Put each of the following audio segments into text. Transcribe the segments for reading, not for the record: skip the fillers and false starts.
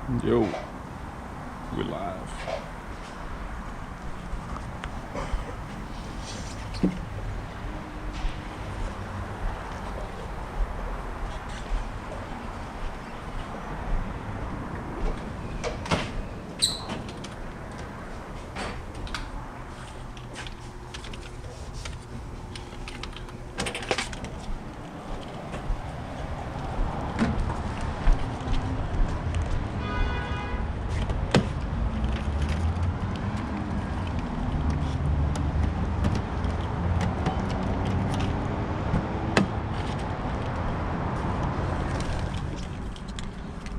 Yo, we live.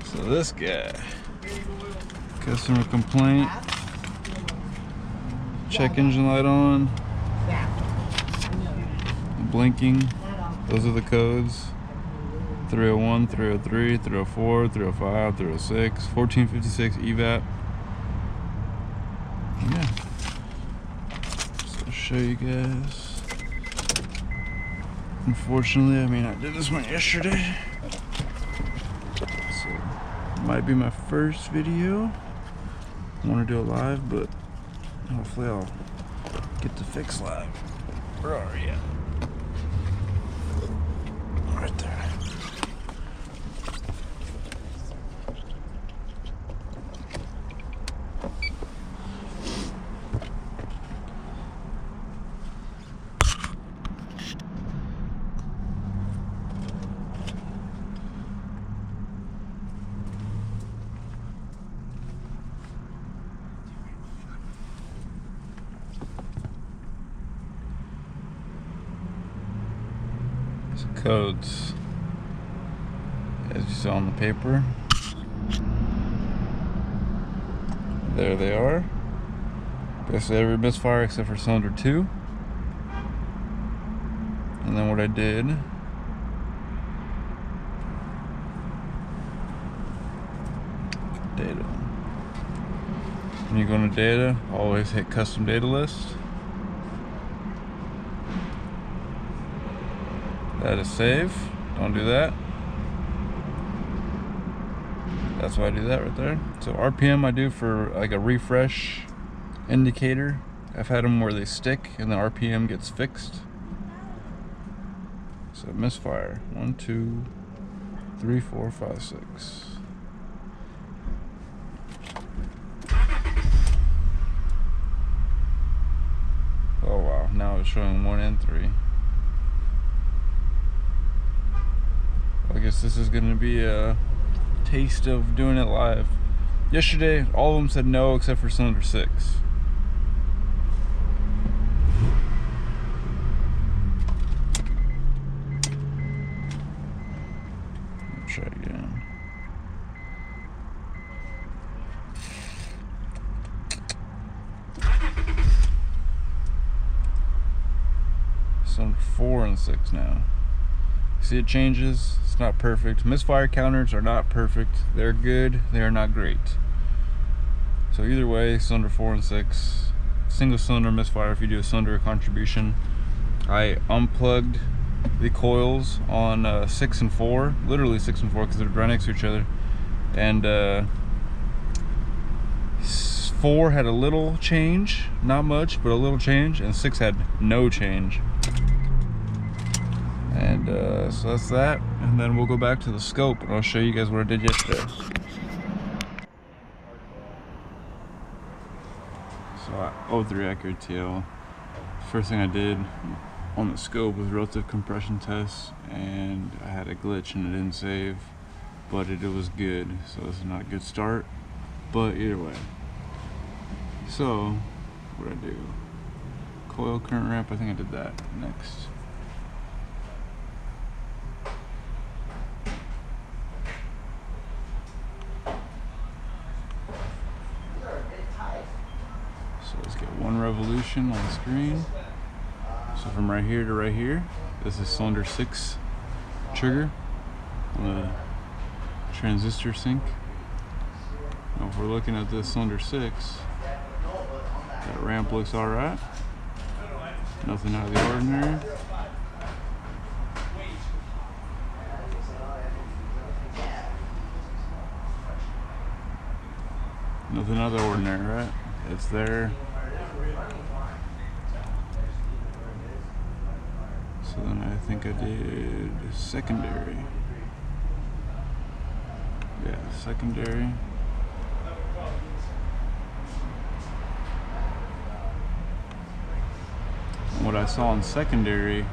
So this guy, customer complaint, check engine light on, blinking, those are the codes, 301, 303, 304, 305, 306, 1456 evap. Yeah, so I'll show you guys. Unfortunately, I did this one yesterday. Might be my first video. I want to do it live, but hopefully I'll get to fix live. Where are you? Right there. Codes, as you saw on the paper, there they are. Basically every misfire except for cylinder 2. And then what I did, data. When you go into data, always hit custom data list. That is save. Don't do that. That's why I do that right there. So RPM I do for like a refresh indicator. I've had them where they stick and the RPM gets fixed. So misfire. 1, 2, 3, 4, 5, 6. Oh wow, now it's showing 1 and 3. I guess this is going to be a taste of doing it live. Yesterday, all of them said no except for cylinder 6. Let's try again. Cylinder 4 and 6 now. See, it changes. It's not perfect. Misfire counters are not perfect. They're good. They are not great. So either way, cylinder 4 and 6, single cylinder misfire. If you do a cylinder contribution, I unplugged the coils on 6 and 4, literally 6 and 4, because they're right next to each other. And 4 had a little change, not much, but a little change, and 6 had no change. And so that's that, and then we'll go back to the scope and I'll show you guys what I did yesterday. So 03 Accurate TL. First thing I did on the scope was relative compression test, and I had a glitch and it didn't save, but it was good. So this is not a good start, but either way. So what did I do? Coil current ramp, I think I did that next. So let's get 1 revolution on the screen. So from right here to right here, this is cylinder 6 trigger on the transistor sync. Now if we're looking at this cylinder 6, that ramp looks alright. Nothing out of the ordinary. Nothing out of the ordinary, right? It's there. So then I think I did secondary. Yeah, secondary. And what I saw in secondary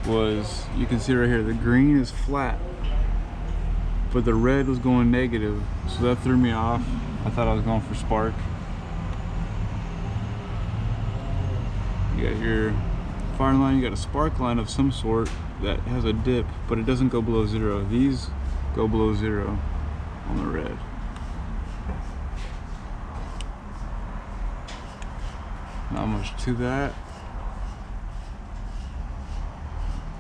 was, you can see right here, the green is flat, but the red was going negative, so that threw me off. I thought I was going for spark. You got your fire line, you got a spark line of some sort that has a dip, but it doesn't go below 0. These go below 0 on the red. Not much to that.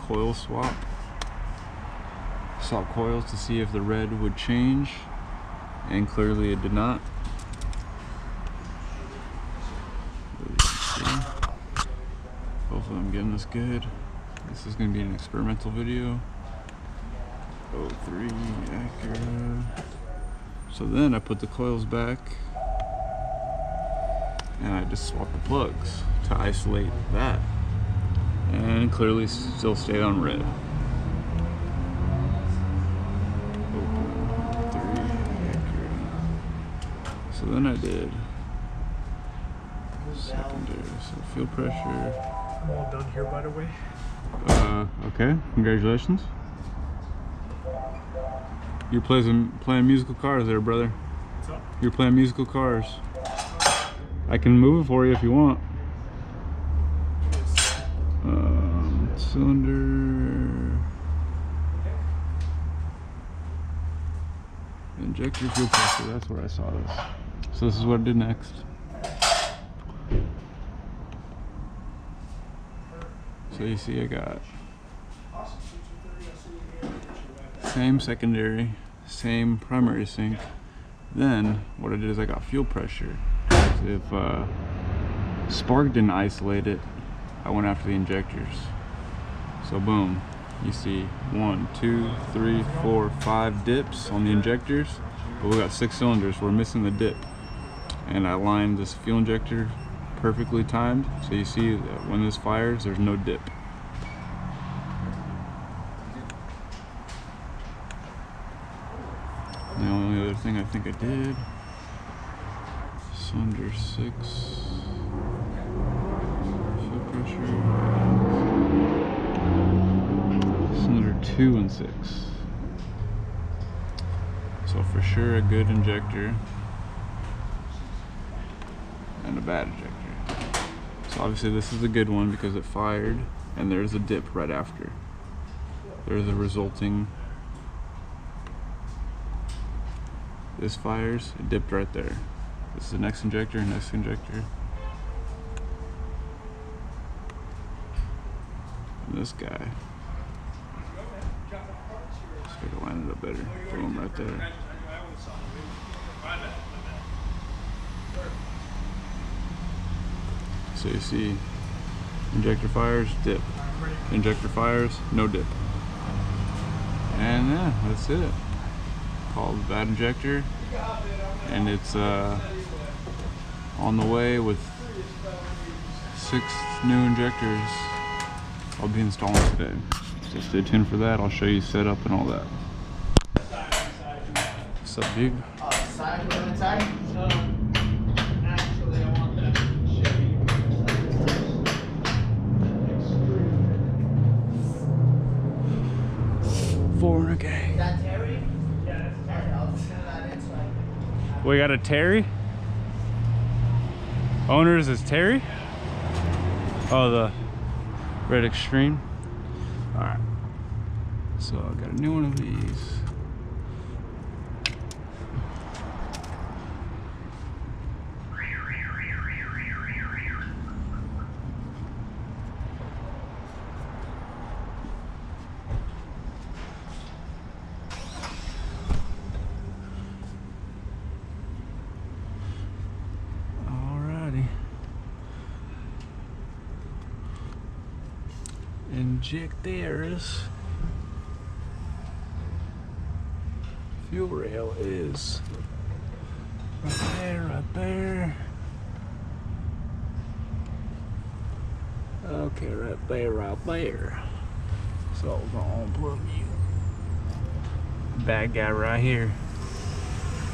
Coil swap. Swap coils to see if the red would change, and clearly it did not. Hopefully I'm getting this good. This is going to be an experimental video. 03 Acura. So then I put the coils back and I just swapped the plugs to isolate that, and clearly still stayed on red. 03 Acura. So then I did secondary, so fuel pressure. I'm all done here, by the way. Okay, congratulations. You're playing musical cars there, brother. What's up? You're playing musical cars. I can move it for you if you want. Cylinder. Injector fuel pressure, that's where I saw this. So this is what I did next. So you see I got same secondary, same primary sync. Then what I did is I got fuel pressure. If spark didn't isolate it, I went after the injectors. So boom, you see 1, 2, 3, 4, 5 dips on the injectors, but we got 6 cylinders. We're missing the dip, and I lined this fuel injector perfectly timed, so you see that when this fires, there's no dip. The only other thing I think I did, cylinder 6, fuel pressure, cylinder 2 and 6. So for sure a good injector and a bad injector. So obviously this is a good one because it fired and there's a dip right after. There's a resulting, this fires, it dipped right there. This is the next injector, next injector. And this guy, just gotta line it up better. Boom, right there. So you see, injector fires, dip. Injector fires, no dip. And yeah, that's it. Called bad injector, and it's on the way with 6 new injectors I'll be installing today. So stay tuned for that. I'll show you setup and all that. What's up, dude? Actually, I want that Chevy. 4 in a gang. Is that Terry? Yeah, Alright, I'll send that in so I can... We got a Terry. Owners is Terry. Oh, the Red Extreme. All right. So I got a new one of these. Injectors. Fuel rail is Right there, right there. Okay, right there, right there. So we're gonna unplug you. Bad guy right here.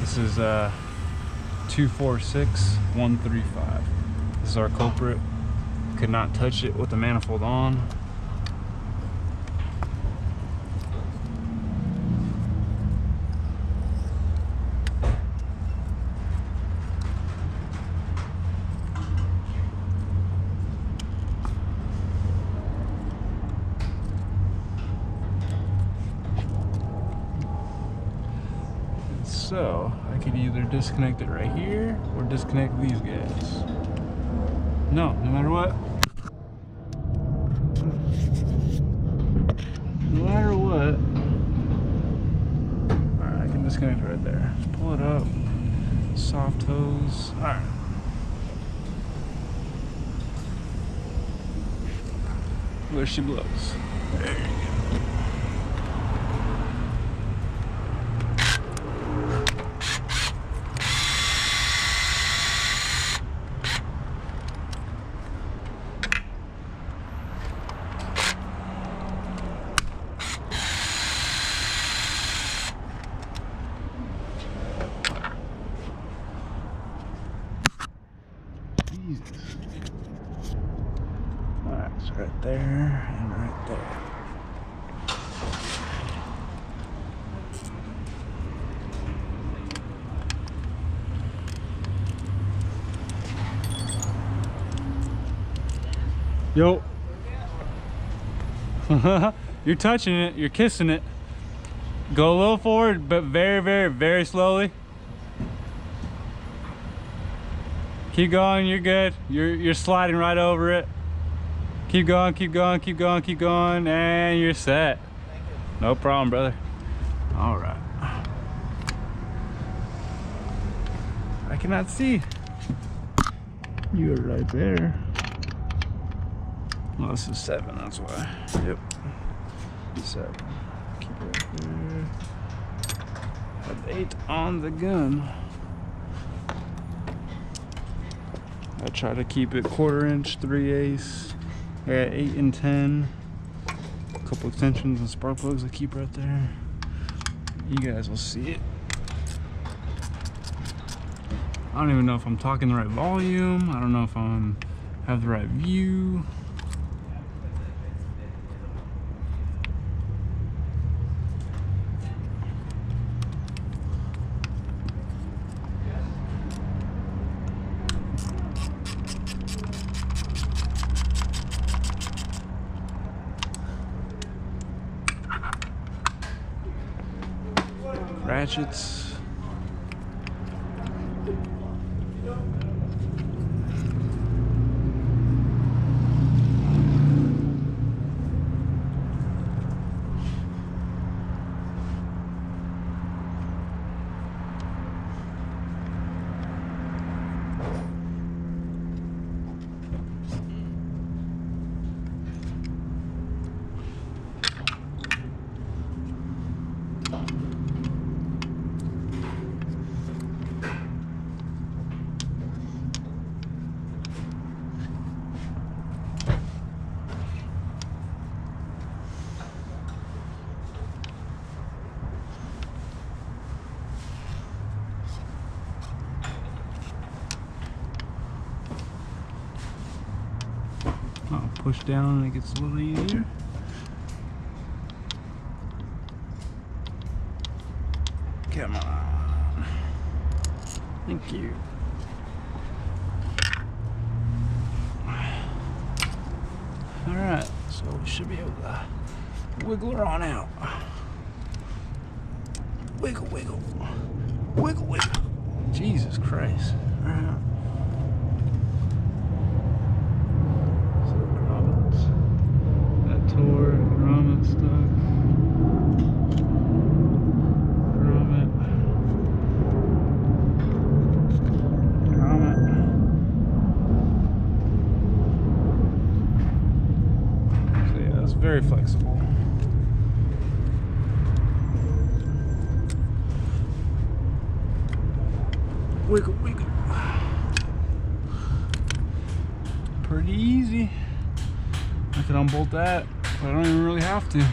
This is 246135. This is our culprit. Could not touch it with the manifold on. So I could either disconnect it right here or disconnect these guys. No matter what. No matter what. Alright, I can disconnect it right there. Just pull it up. Soft hose. Alright. Where she blows. There you go. Jesus. Alright, so right there and right there. Yo. You're touching it, you're kissing it. Go a little forward, but very, very, very slowly. Keep going, you're good. You're sliding right over it. Keep going, keep going, keep going, keep going, and you're set. No problem, brother. All right. I cannot see. You're right there. Well, this is 7, that's why. Yep. 7. Keep it right there. Have 8 on the gun. I try to keep it 1/4 inch, 3/8. I got 8 and 10. A couple extensions and spark plugs I keep right there. You guys will see it. I don't even know if I'm talking the right volume. I don't know if I'm have the right view. Ratchets. I'll push down and it gets a little easier. Come on. Thank you. Alright, so we should be able to wiggle her on out. Wiggle, wiggle. Wiggle, wiggle. Jesus Christ. Alright. Grommet stuck. Grommet. Grommet. So yeah, it's very flexible. Wiggle, wiggle. Pretty easy. I can unbolt that, but I don't even really have to.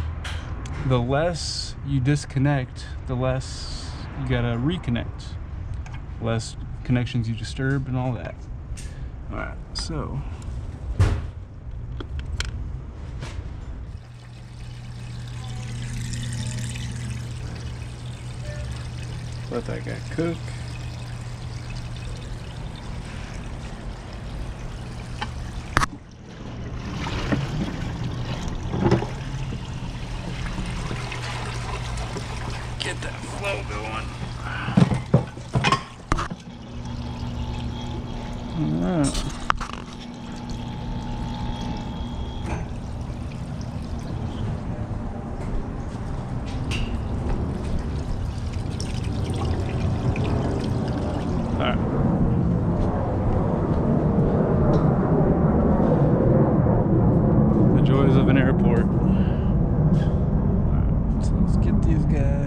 The less you disconnect, the less you gotta reconnect. Less connections you disturb and all that. Alright, so. Let that guy cook. Get that flow going. All right. The joys of an airport. Alright, so let's get these guys.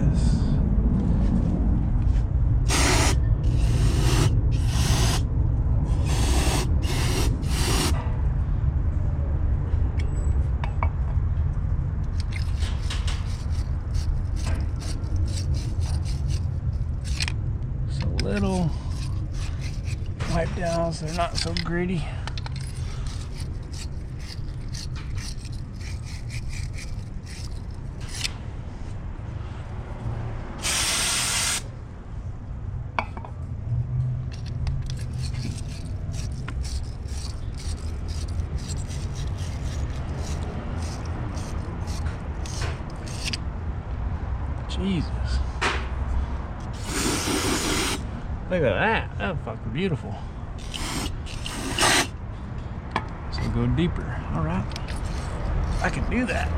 Just a little wipe down so they're not so gritty. Jesus. Look at that. That's fucking beautiful. So go deeper. Alright. I can do that.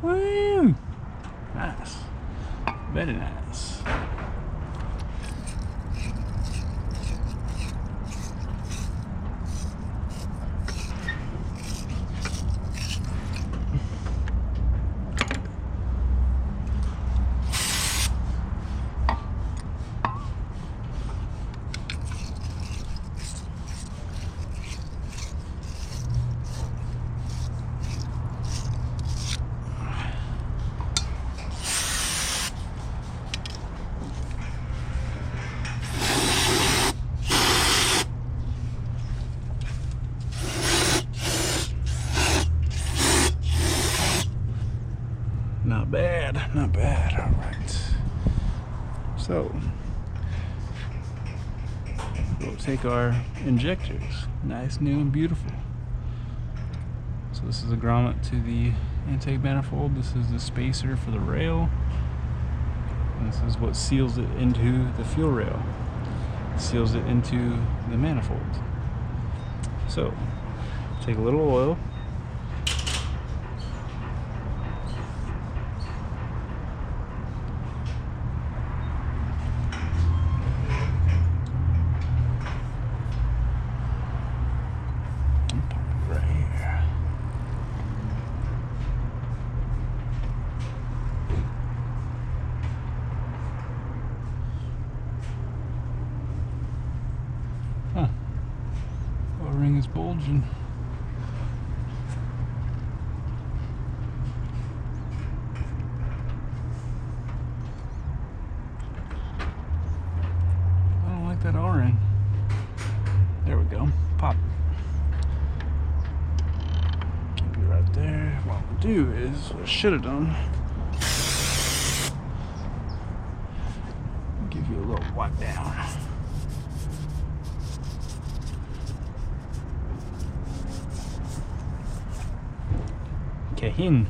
Woo! Nice. Very nice. Not bad, not bad. All right. So we'll take our injectors, nice, new, and beautiful. So this is a grommet to the intake manifold. This is the spacer for the rail. And this is what seals it into the fuel rail. Seals it into the manifold. So take a little oil. O-ring is bulging. I don't like that O-ring. There we go. Pop. Keep it right there. What we'll do is, what I should have done, give you a little wipe down. Cahin.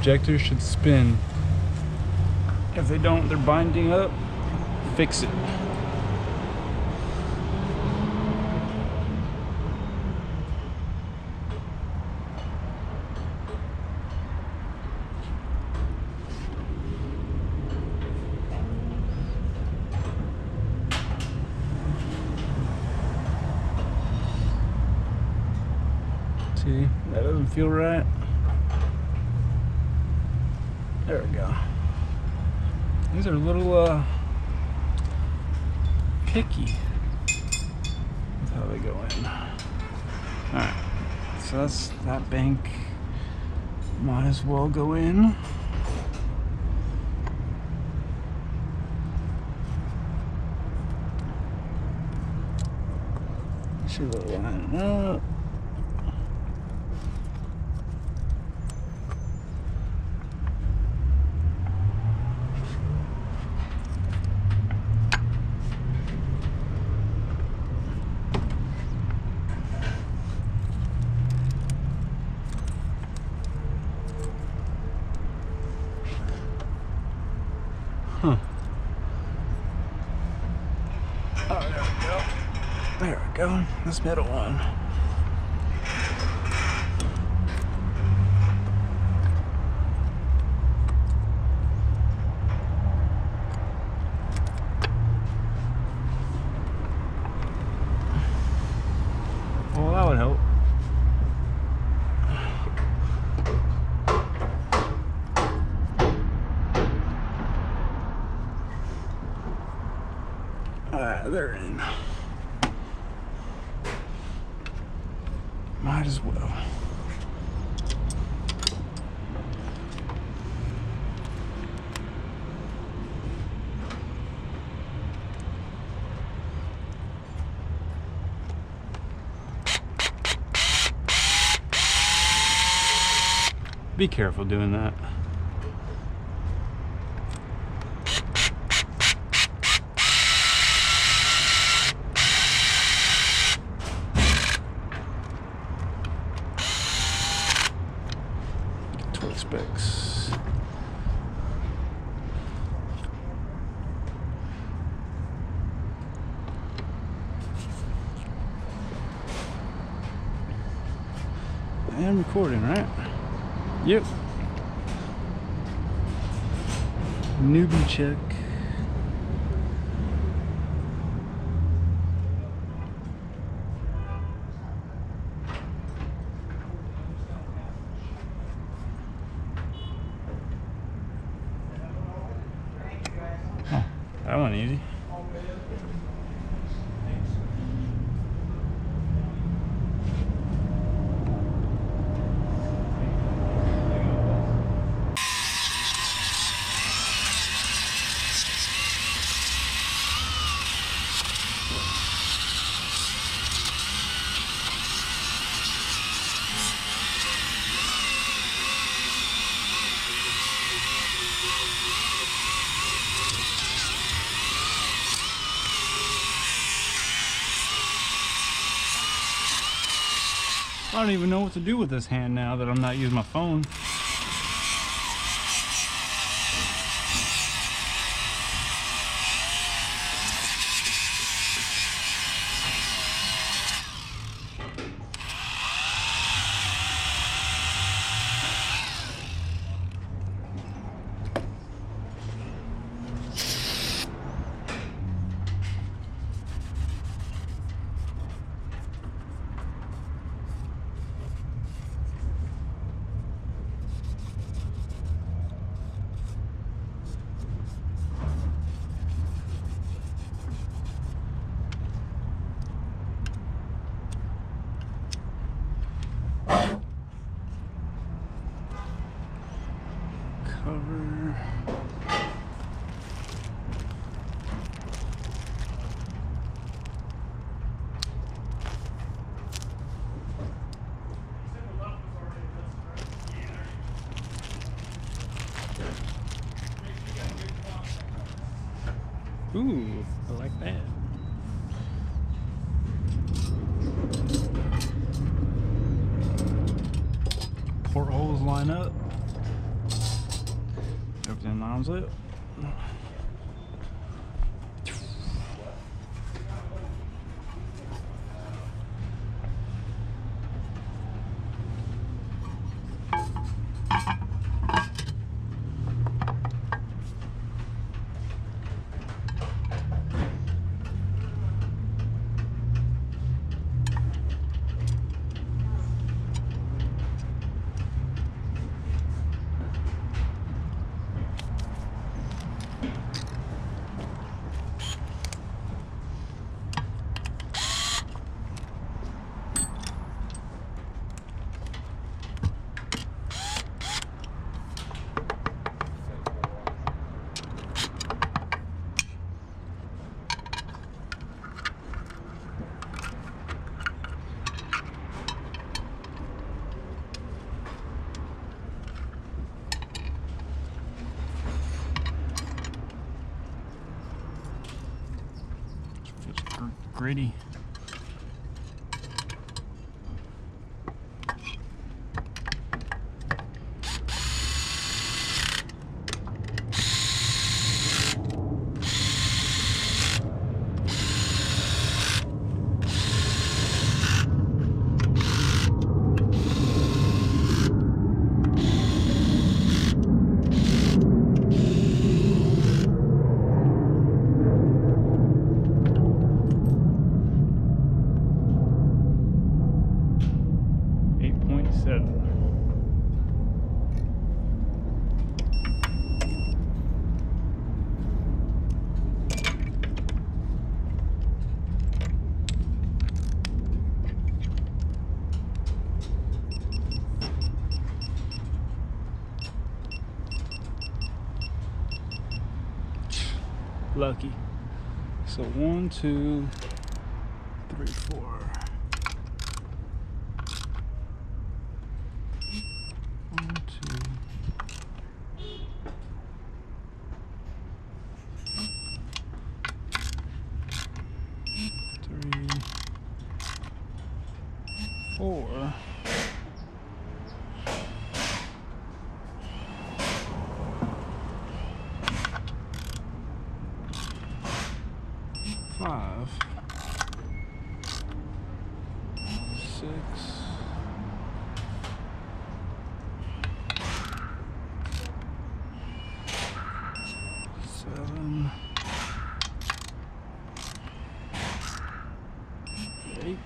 injectors should spin. If they don't, they're binding up. Fix it. See, that doesn't feel right. There we go. These are a little picky with how they go in. Alright, so that's that bank. Might as well go in. Should line it up. Huh. Oh, there we go. This middle one. Well, that would help. They're in. Might as well. Be careful doing that. Specs. I am recording, right? Yep. Newbie check. Oh, that went easy. I don't even know what to do with this hand now that I'm not using my phone. Cover. Ooh, I like that. Portholes line up. everything lines up. Gritty. Lucky. So 1, 2, 3, 4. 1, 2. 3, 4. 5, 6, 7, 8,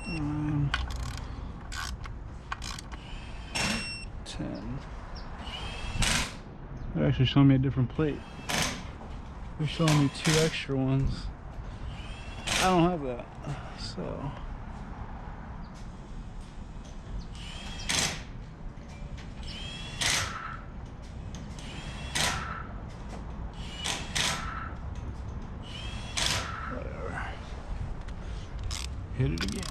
9, 10. They're actually showing me a different plate. They're showing me 2 extra ones. I don't have that, so. Whatever. Hit it again.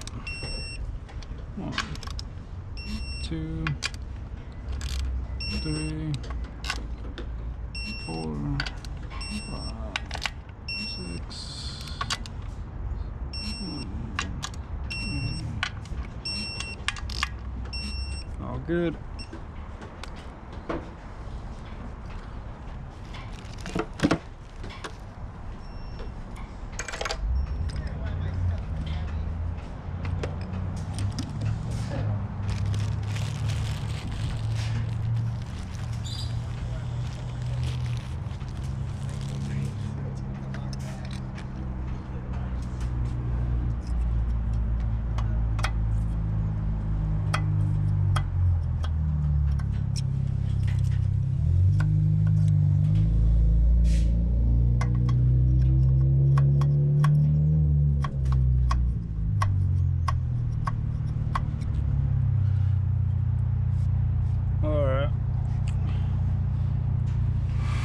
1, 2, 3, 4, 5, 6, 7, all good.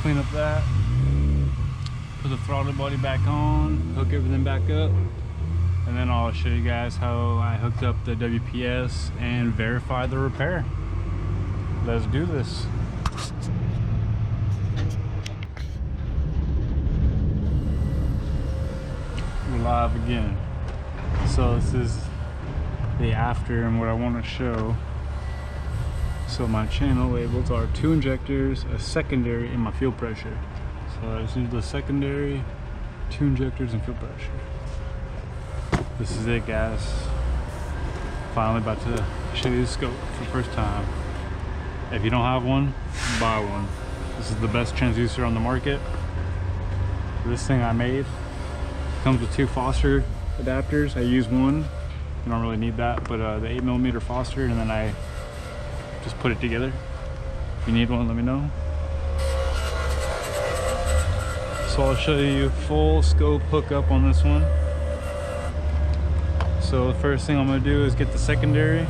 Clean up that, put the throttle body back on, hook everything back up, and then I'll show you guys how I hooked up the WPS and verify the repair. Let's do this. We're live again. So this is the after and what I want to show. So my channel labels are 2 injectors, a secondary, and my fuel pressure. So I just need the secondary, 2 injectors, and fuel pressure. This is it, guys. Finally about to show you the scope for the first time. If you don't have one, buy one. This is the best transducer on the market. This thing I made comes with 2 Foster adapters. I use one. You don't really need that, but the 8mm Foster, and then I just put it together. If you need one, let me know. So I'll show you full scope hookup on this one. So the first thing I'm gonna do is get the secondary.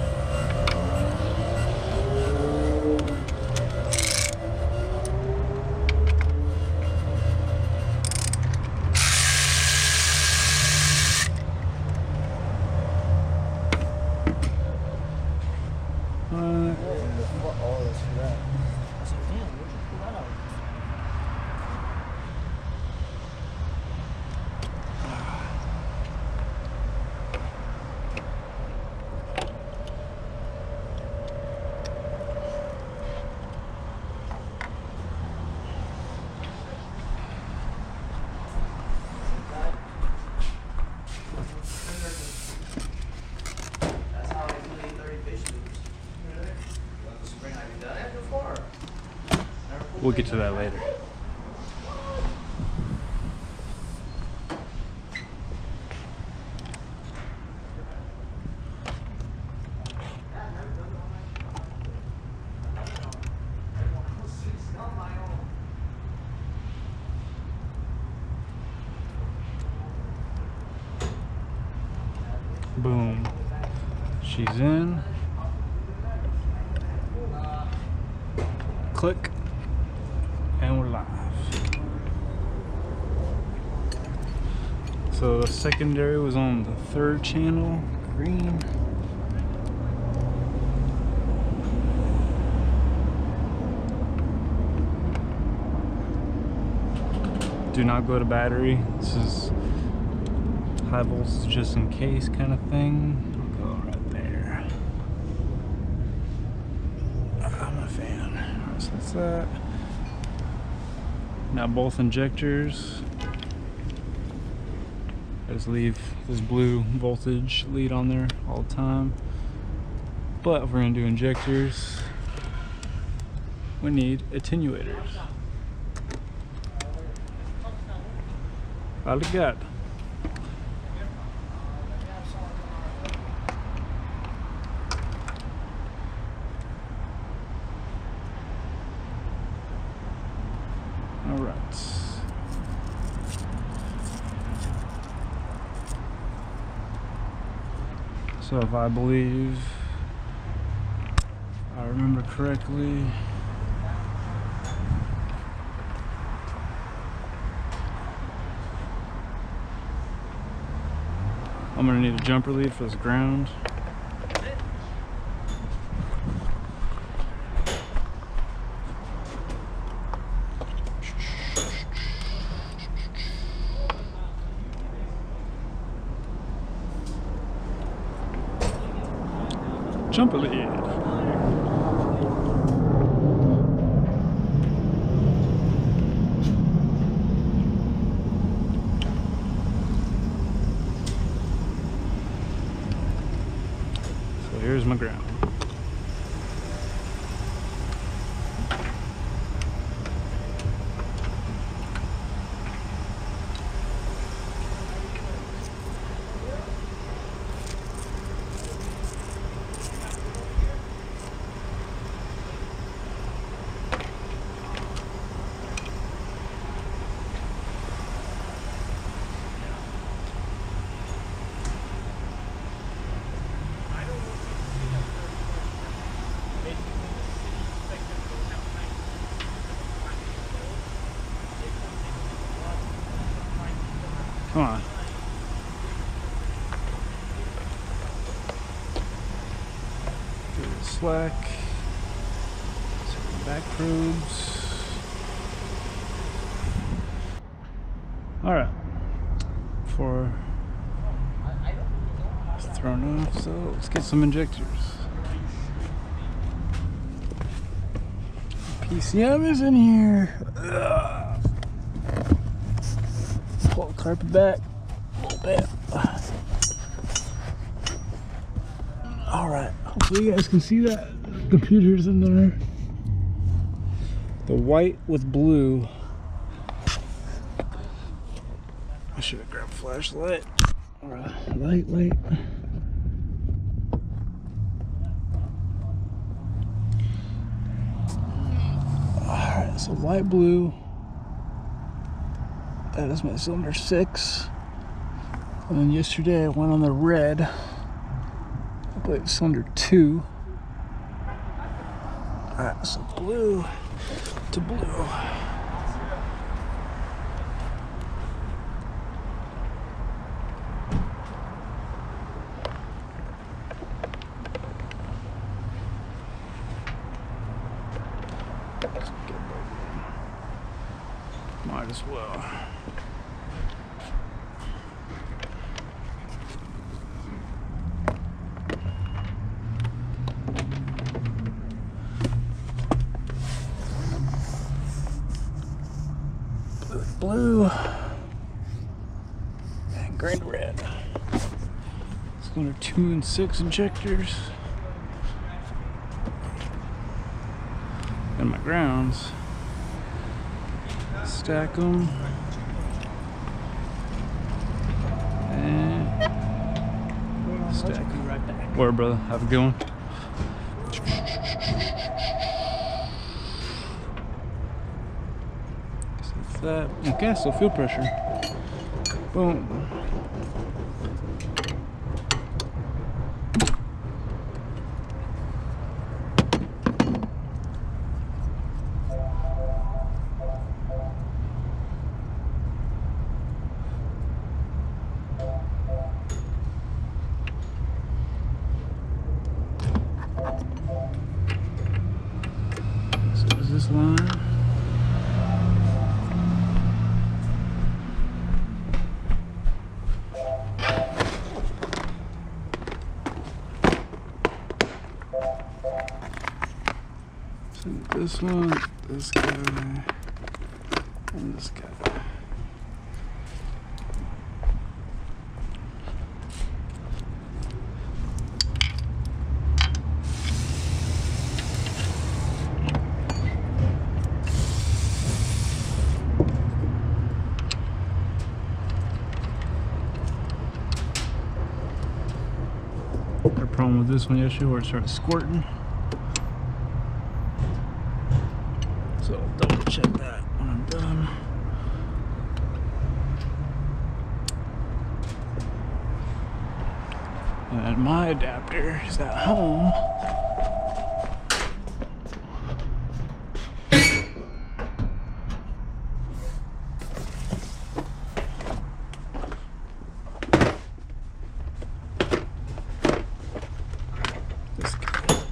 That's how I do the 30 fish loops. The spring, have you done it before? We'll get to that later. Boom. She's in. Click. And we're live. So the secondary was on the 3rd channel, green. Do not go to battery. This is high voltage just in case kind of thing. I'll go right there. I'm a fan. Alright, so that's that. Now both injectors. I just leave this blue voltage lead on there all the time. But if we're gonna do injectors, we need attenuators. All I got. All right. So if I believe I remember correctly, I'm gonna need a jumper lead for this ground. Jumper lead. So here's my ground. Come on. Give it a slack. Some back probes. All right. For thrown off, so let's get some injectors. PCM is in here. Ugh. Pull the carpet back a little bit. Alright, hopefully you guys can see that. The computer's in there. The white with blue. I should have grabbed a flashlight. Or a light. Alright, so light blue. That is my cylinder 6. And then yesterday I went on the red. I played cylinder 2. Alright, so blue to blue. Might as well. Blue and green to red. It's going to 2 and 6 injectors. And my grounds. Stack them. And stack them. Right back. Where, brother? Have a good one. That. Okay, so fuel pressure. Boom. So is this line? This one, this guy, and this guy. Got a problem with this one yesterday where it started squirting. So I'll double check that when I'm done. And my adapter is at home. This guy.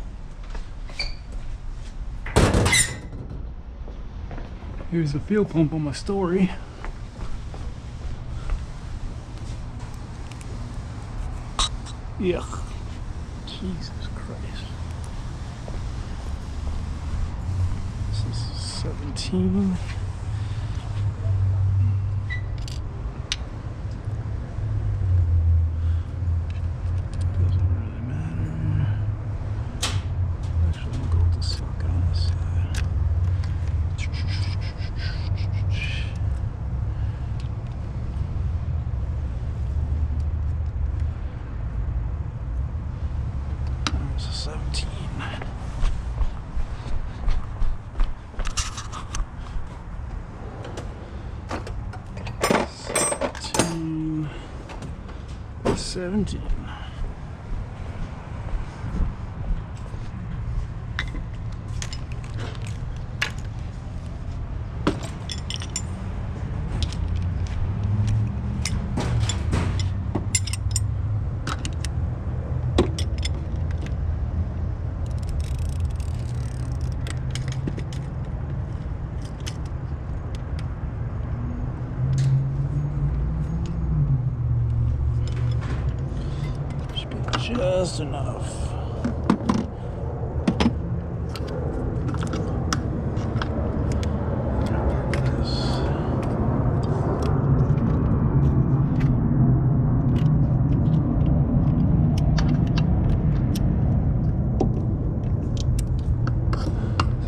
Here's the fuel pump on my story. Yuck. Jesus Christ. This is 17. Doesn't really matter. Actually, I'll go with the socket on this side. There's a 17. 17. just enough.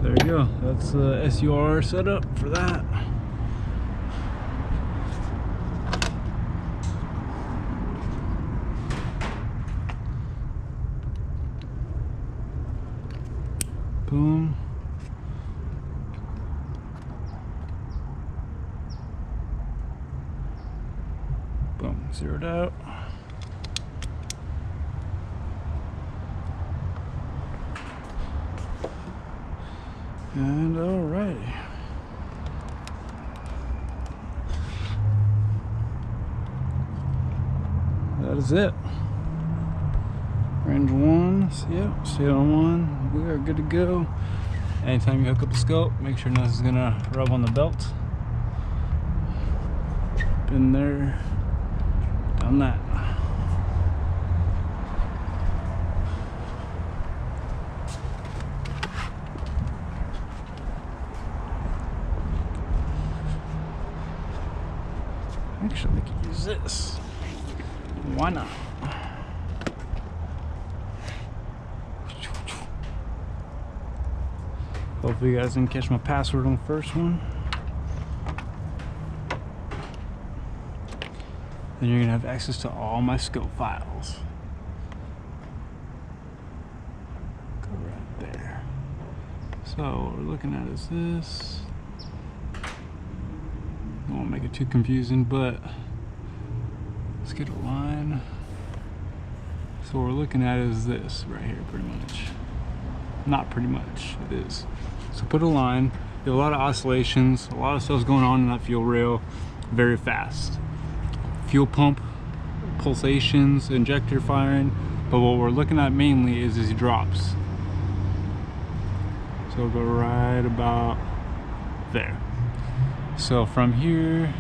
There you go. That's the SUR setup for that. Boom. Boom. Zeroed out. And alrighty. That is it. Range 1, yep, stay on 1. We are good to go. Anytime you hook up the scope, make sure nothing's gonna rub on the belt. Been there, done that. Actually, we could use this. Why not? Hopefully you guys didn't catch my password on the first one. Then you're gonna have access to all my scope files. Go right there. So what we're looking at is this. I won't make it too confusing, but let's get a line. So what we're looking at is this right here, pretty much. Not pretty much, it is. So put a line, you have a lot of oscillations, a lot of stuff's going on in that fuel rail very fast. Fuel pump, pulsations, injector firing, but what we're looking at mainly is these drops. So we'll go right about there. So from here,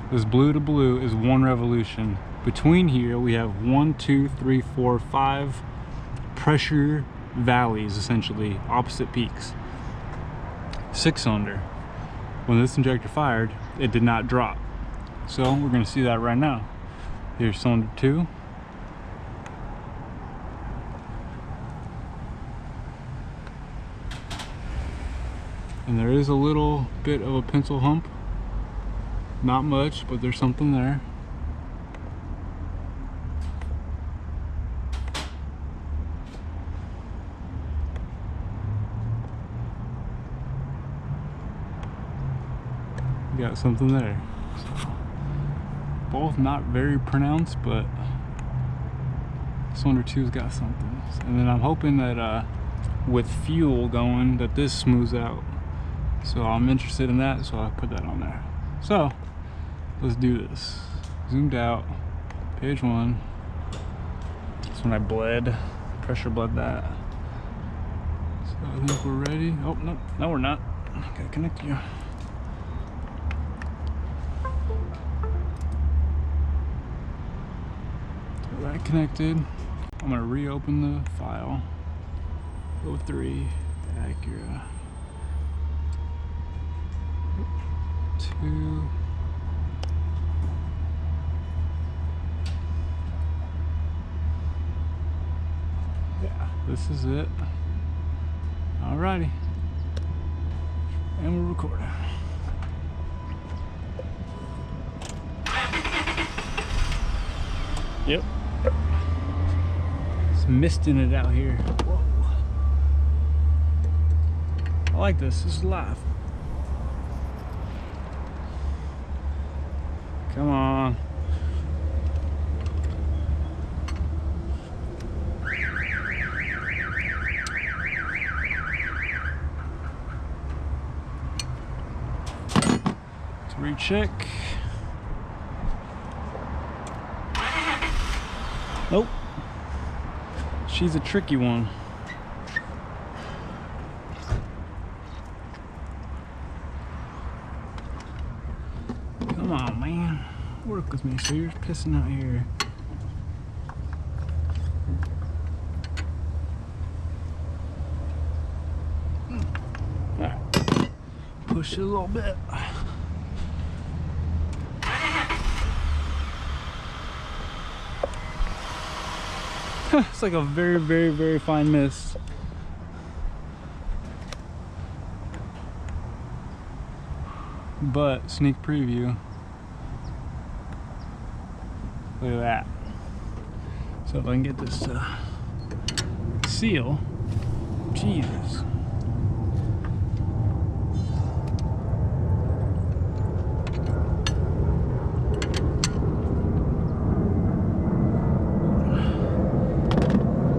this blue to blue is 1 revolution. Between here we have 1, 2, 3, 4, 5 pressure valleys, essentially opposite peaks. 6-cylinder. When this injector fired, it did not drop. So we're going to see that right now. Here's cylinder 2. And there is a little bit of a pencil hump. Not much, but there's something there. Got something there. So, both not very pronounced, but cylinder 2's got something. And then I'm hoping that with fuel going, that this smooths out. So I'm interested in that, so I put that on there. So let's do this. Zoomed out, page 1. That's when I bled, pressure bled that. So I think we're ready. Oh, no, no we're not. Gotta connect you. That connected. I'm gonna reopen the file. 03 Acura 2. Yeah, this is it. Alrighty, and we're recording. Yep. It's misting it out here. Whoa. I like this. This is live. Come on. Let's recheck. Nope. She's a tricky one. Come on, man. Work with me. So you're pissing out here. push it a little bit. It's like a very, very, very fine mist. But sneak preview. Look at that. So if I can get this seal, Jesus.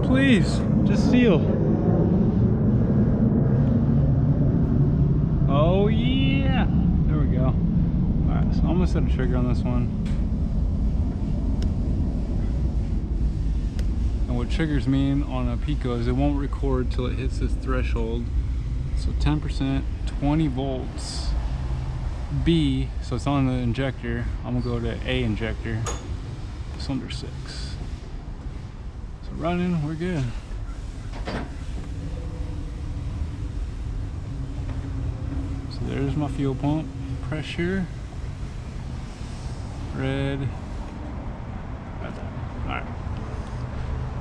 Please, just seal. Oh yeah, there we go. All right, so I'm gonna set a trigger on this one. And what triggers mean on a Pico is it won't record till it hits this threshold. So 10%, 20 volts. B, so it's on the injector. I'm gonna go to A injector. It's under 6. So running, we're good. So there's my fuel pump. Pressure. Red. Right there. Alright.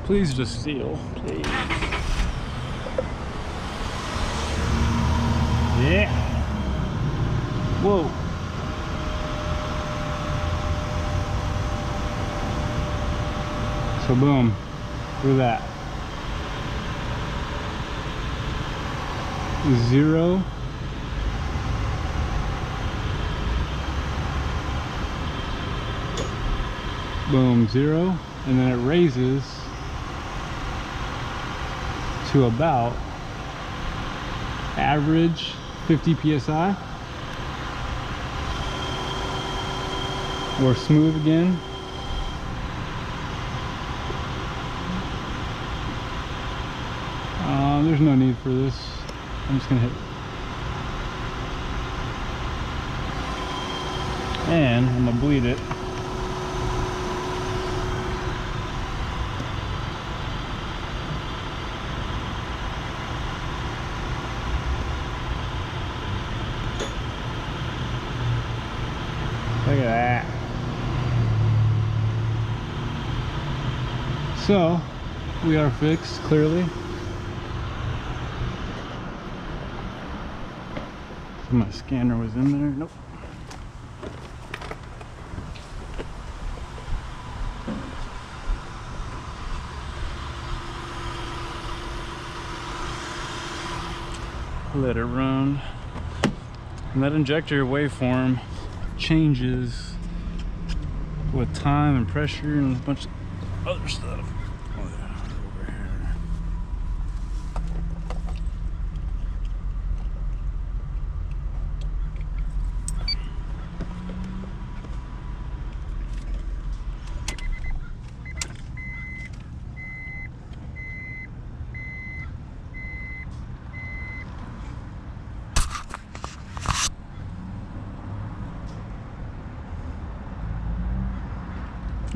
Please just seal, please. Yeah. Whoa. So boom. Look at that. 0. Boom, 0. And then it raises to about average 50 psi, or smooth again. There's no need for this. I'm just gonna hit, and I'm gonna bleed it. Look at that. So, we are fixed, clearly. So my scanner was in there. Nope. Let it run. And that injector waveform changes with time and pressure and a bunch of other stuff. Oh yeah, over here.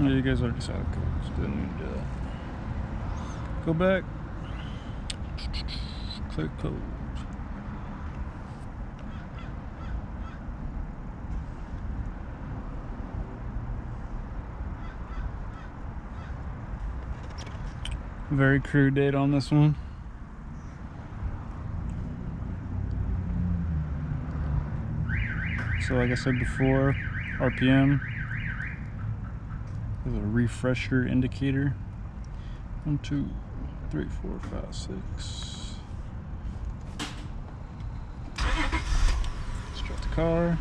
Oh, you guys already saw the codes. Didn't need to do that. Go back. Click code. Very crude date on this one. So like I said before, RPM. There's a refresher indicator. 1, 2, 3, 4, 5, 6. Start the car.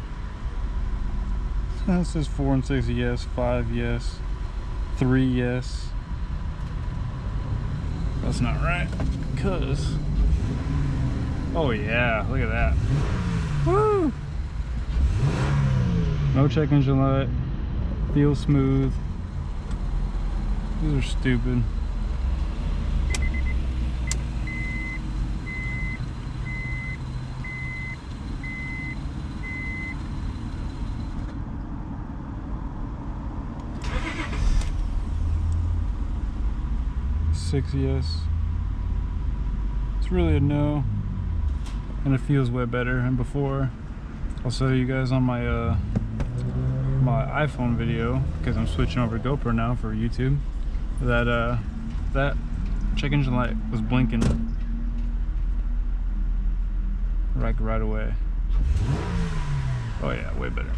It says 4 and 6 yes, 5 yes, 3 yes. That's not right, because, oh yeah, look at that. Woo! No check engine light, feels smooth. These are stupid. Six yes. It's really a no, and it feels way better than before. I'll show you guys on my my iPhone video, because I'm switching over to GoPro now for YouTube, that that check engine light was blinking right away. Oh yeah, way better.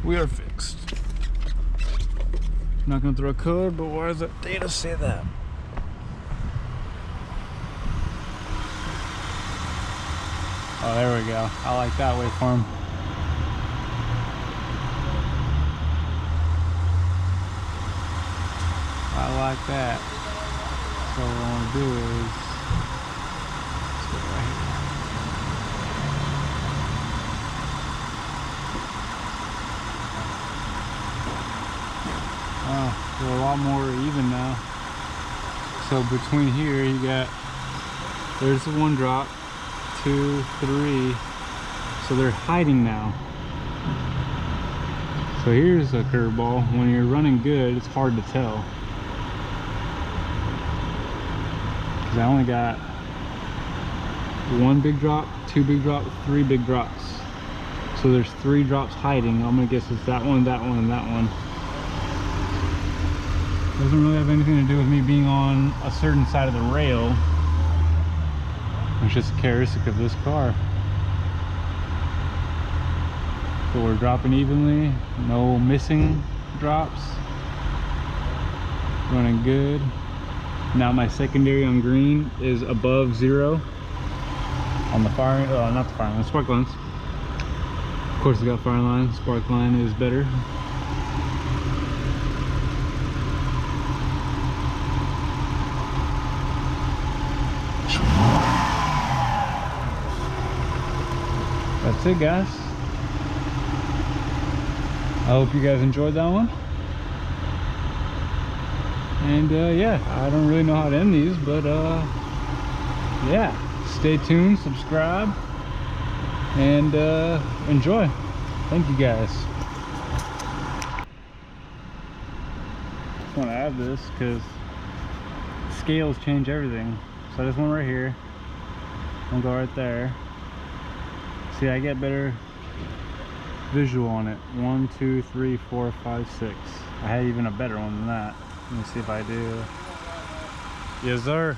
We are fixed. Not gonna throw a code, but why does that data say that? Oh, there we go. I like that waveform. I like that. So what I want to do is let's go right here. Oh, they're a lot more even now. So between here you got, there's the 1 drop, 2, 3. So they're hiding now. So here's a curveball. When you're running good, it's hard to tell. Because I only got 1 big drop, 2 big drops, 3 big drops. So there's 3 drops hiding. I'm gonna guess it's that one, that one, and that one. Doesn't really have anything to do with me being on a certain side of the rail. It's just a characteristic of this car. So we're dropping evenly, no missing drops. Running good. Now my secondary on green is above 0 on the fire, not the fire line, spark lines. Of course, I got fire line. Spark line is better. That's it, guys. I hope you guys enjoyed that one. And yeah, I don't really know how to end these, but yeah, stay tuned, subscribe, and enjoy. Thank you guys. Just want to add this because scales change everything. So this one right here, I'll go right there. See, I get better visual on it. 1, 2, 3, 4, 5, 6. I had even a better one than that. Let me see if I do. Yes, sir.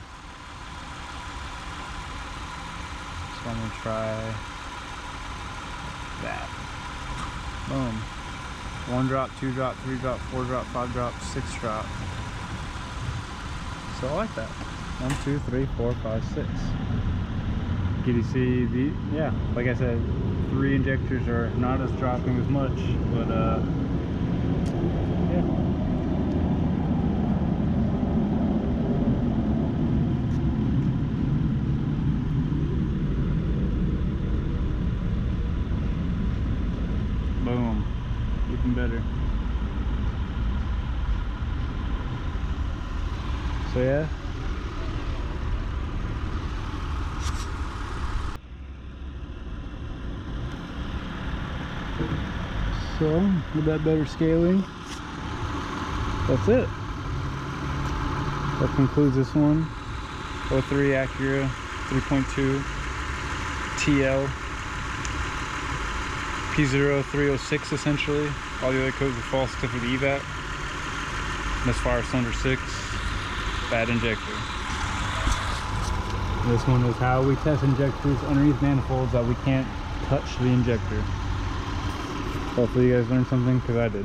So I'm gonna try that. Boom. 1 drop, 2 drop, 3 drop, 4 drop, 5 drop, 6 drop. So I like that. 1, 2, 3, 4, 5, 6. Can you see the, yeah, like I said, 3 injectors are not as dropping as much, but yeah. Boom, even better. So yeah. So, with that better scaling, that's it. That concludes this one. 03 Acura 3.2 TL P0306 essentially. All the other codes are false except for the EVAT. Misfire cylinder 6, bad injector. This one is how we test injectors underneath manifolds that we can't touch the injector. Hopefully you guys learned something, because I did.